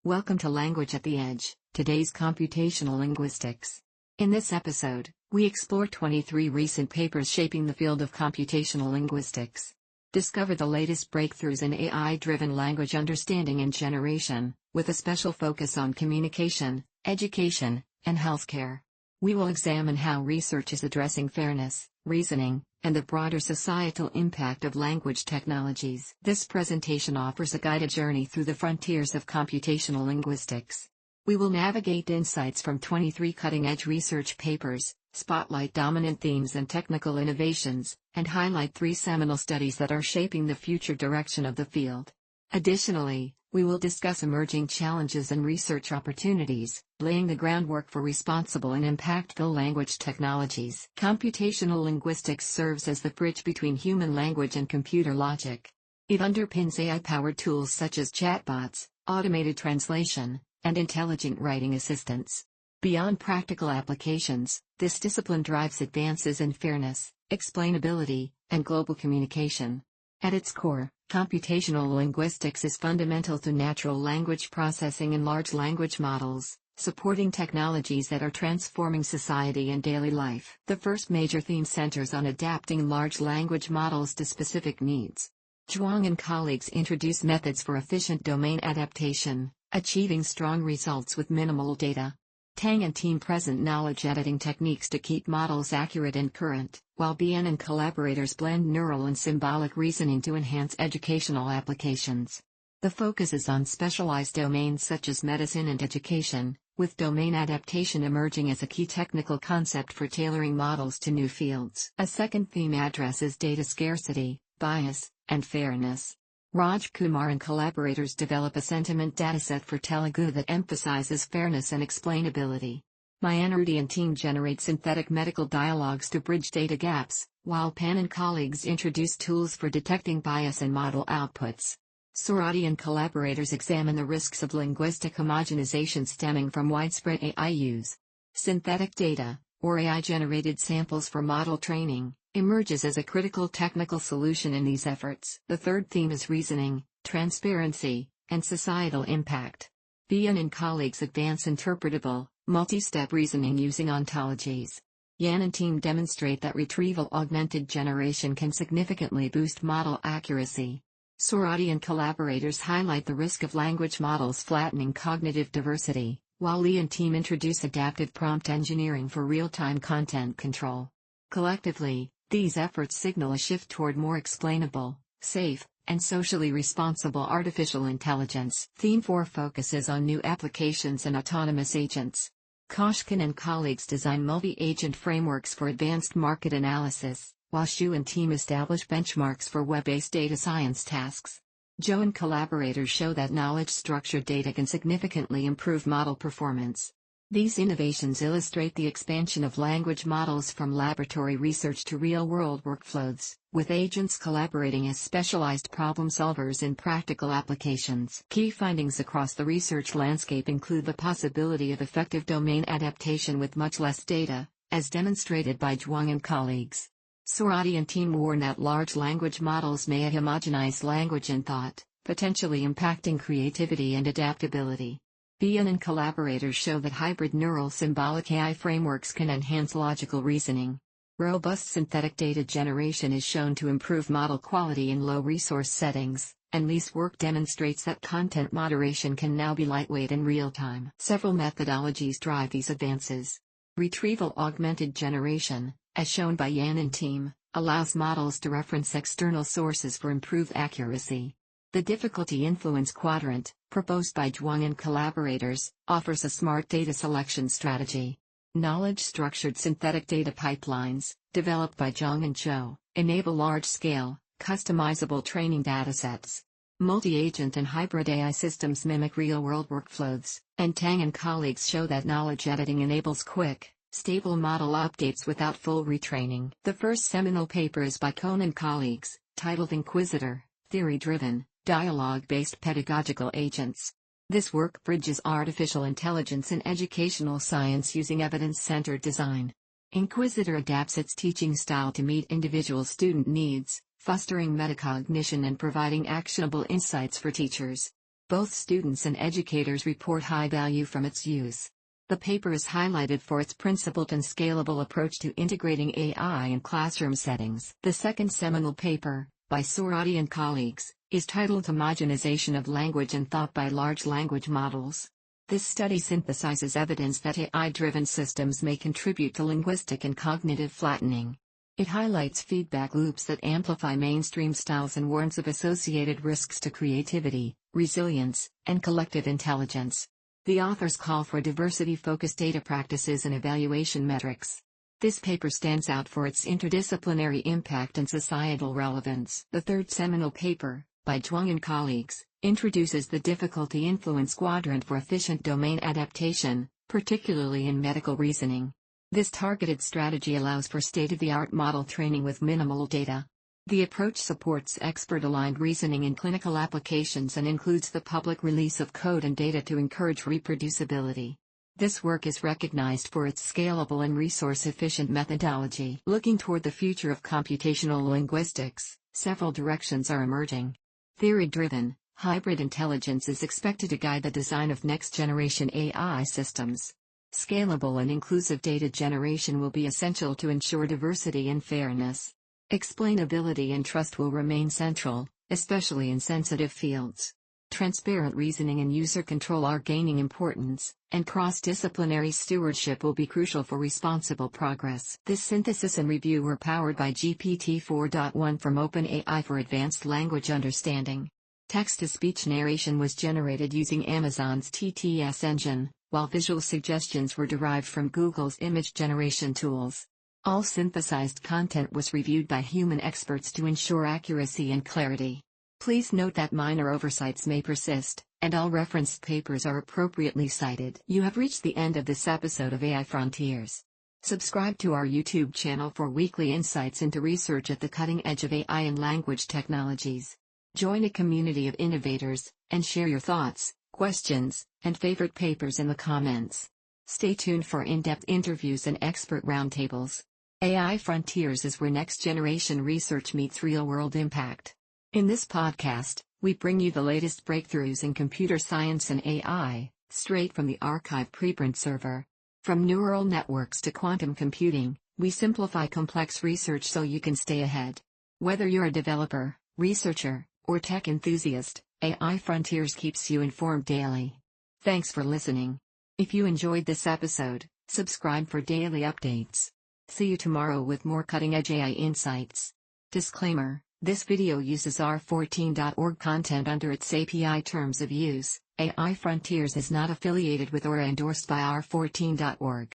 Welcome to Language at the Edge, today's computational linguistics. In this episode, we explore 23 recent papers shaping the field of computational linguistics. Discover the latest breakthroughs in AI-driven language understanding and generation, with a special focus on communication, education, and healthcare. We will examine how research is addressing fairness, reasoning, and the broader societal impact of language technologies. This presentation offers a guided journey through the frontiers of computational linguistics. We will navigate insights from 23 cutting-edge research papers, spotlight dominant themes and technical innovations, and highlight 3 seminal studies that are shaping the future direction of the field. Additionally, we will discuss emerging challenges and research opportunities, laying the groundwork for responsible and impactful language technologies. Computational linguistics serves as the bridge between human language and computer logic. It underpins AI-powered tools such as chatbots, automated translation, and intelligent writing assistants. Beyond practical applications, this discipline drives advances in fairness, explainability, and global communication. At its core, computational linguistics is fundamental to natural language processing and large language models, supporting technologies that are transforming society and daily life. The first major theme centers on adapting large language models to specific needs. Zhuang and colleagues introduce methods for efficient domain adaptation, achieving strong results with minimal data. Tang and team present knowledge editing techniques to keep models accurate and current, while Bian and collaborators blend neural and symbolic reasoning to enhance educational applications. The focus is on specialized domains such as medicine and education, with domain adaptation emerging as a key technical concept for tailoring models to new fields. A second theme addresses data scarcity, bias, and fairness. Raj Kumar and collaborators develop a sentiment dataset for Telugu that emphasizes fairness and explainability. Mayanarudi and team generate synthetic medical dialogues to bridge data gaps, while Pan and colleagues introduce tools for detecting bias in model outputs. Surati and collaborators examine the risks of linguistic homogenization stemming from widespread AI use. Synthetic data, or AI-generated samples for model training, emerges as a critical technical solution in these efforts. The third theme is reasoning, transparency, and societal impact. Bian and colleagues advance interpretable, multi-step reasoning using ontologies. Yan and team demonstrate that retrieval-augmented generation can significantly boost model accuracy. Surati and collaborators highlight the risk of language models flattening cognitive diversity, while Lee and team introduce adaptive prompt engineering for real-time content control. Collectively, these efforts signal a shift toward more explainable, safe, and socially responsible artificial intelligence. Theme 4 focuses on new applications and autonomous agents. Koshkin and colleagues design multi-agent frameworks for advanced market analysis, while Xu and team establish benchmarks for web-based data science tasks. Zhou and collaborators show that knowledge-structured data can significantly improve model performance. These innovations illustrate the expansion of language models from laboratory research to real-world workflows, with agents collaborating as specialized problem solvers in practical applications. Key findings across the research landscape include the possibility of effective domain adaptation with much less data, as demonstrated by Zhuang and colleagues. Surati and team warn that large language models may homogenize language and thought, potentially impacting creativity and adaptability. Bian and collaborators show that hybrid neural-symbolic AI frameworks can enhance logical reasoning. Robust synthetic data generation is shown to improve model quality in low-resource settings, and Lee's work demonstrates that content moderation can now be lightweight in real time. Several methodologies drive these advances. Retrieval-augmented generation, as shown by Yan and team, allows models to reference external sources for improved accuracy. The Difficulty-Influence Quadrant, proposed by Zhuang and collaborators, offers a smart data selection strategy. Knowledge-structured synthetic data pipelines, developed by Zhang and Zhou, enable large-scale, customizable training datasets. Multi-agent and hybrid AI systems mimic real-world workflows, and Tang and colleagues show that knowledge editing enables quick, stable model updates without full retraining. The first seminal paper is by Cohn and colleagues, titled Inquisitor, Theory-Driven, Dialogue-Based Pedagogical Agents. This work bridges artificial intelligence and educational science using evidence-centered design. Inquisitor adapts its teaching style to meet individual student needs, fostering metacognition and providing actionable insights for teachers. Both students and educators report high value from its use. The paper is highlighted for its principled and scalable approach to integrating AI in classroom settings. The second seminal paper, by Sorati and colleagues, is titled Homogenization of Language and Thought by Large Language Models. This study synthesizes evidence that AI-driven systems may contribute to linguistic and cognitive flattening. It highlights feedback loops that amplify mainstream styles and warns of associated risks to creativity, resilience, and collective intelligence. The authors call for diversity-focused data practices and evaluation metrics. This paper stands out for its interdisciplinary impact and societal relevance. The third seminal paper, by Zhuang and colleagues, introduces the Difficulty-Influence Quadrant for efficient domain adaptation, particularly in medical reasoning. This targeted strategy allows for state-of-the-art model training with minimal data. The approach supports expert-aligned reasoning in clinical applications and includes the public release of code and data to encourage reproducibility. This work is recognized for its scalable and resource-efficient methodology. Looking toward the future of computational linguistics, several directions are emerging. Theory-driven, hybrid intelligence is expected to guide the design of next-generation AI systems. Scalable and inclusive data generation will be essential to ensure diversity and fairness. Explainability and trust will remain central, especially in sensitive fields. Transparent reasoning and user control are gaining importance, and cross-disciplinary stewardship will be crucial for responsible progress. This synthesis and review were powered by GPT-4.1 from OpenAI for advanced language understanding. Text-to-speech narration was generated using Amazon's TTS engine, while visual suggestions were derived from Google's image generation tools. All synthesized content was reviewed by human experts to ensure accuracy and clarity. Please note that minor oversights may persist, and all referenced papers are appropriately cited. You have reached the end of this episode of AI Frontiers. Subscribe to our YouTube channel for weekly insights into research at the cutting edge of AI and language technologies. Join a community of innovators, and share your thoughts, questions, and favorite papers in the comments. Stay tuned for in-depth interviews and expert roundtables. AI Frontiers is where next-generation research meets real-world impact. In this podcast, we bring you the latest breakthroughs in computer science and AI, straight from the arXiv preprint server. From neural networks to quantum computing, we simplify complex research so you can stay ahead. Whether you're a developer, researcher, or tech enthusiast, AI Frontiers keeps you informed daily. Thanks for listening. If you enjoyed this episode, subscribe for daily updates. See you tomorrow with more cutting-edge AI insights. Disclaimer: this video uses R14.org content under its API terms of use. AI Frontiers is not affiliated with or endorsed by R14.org.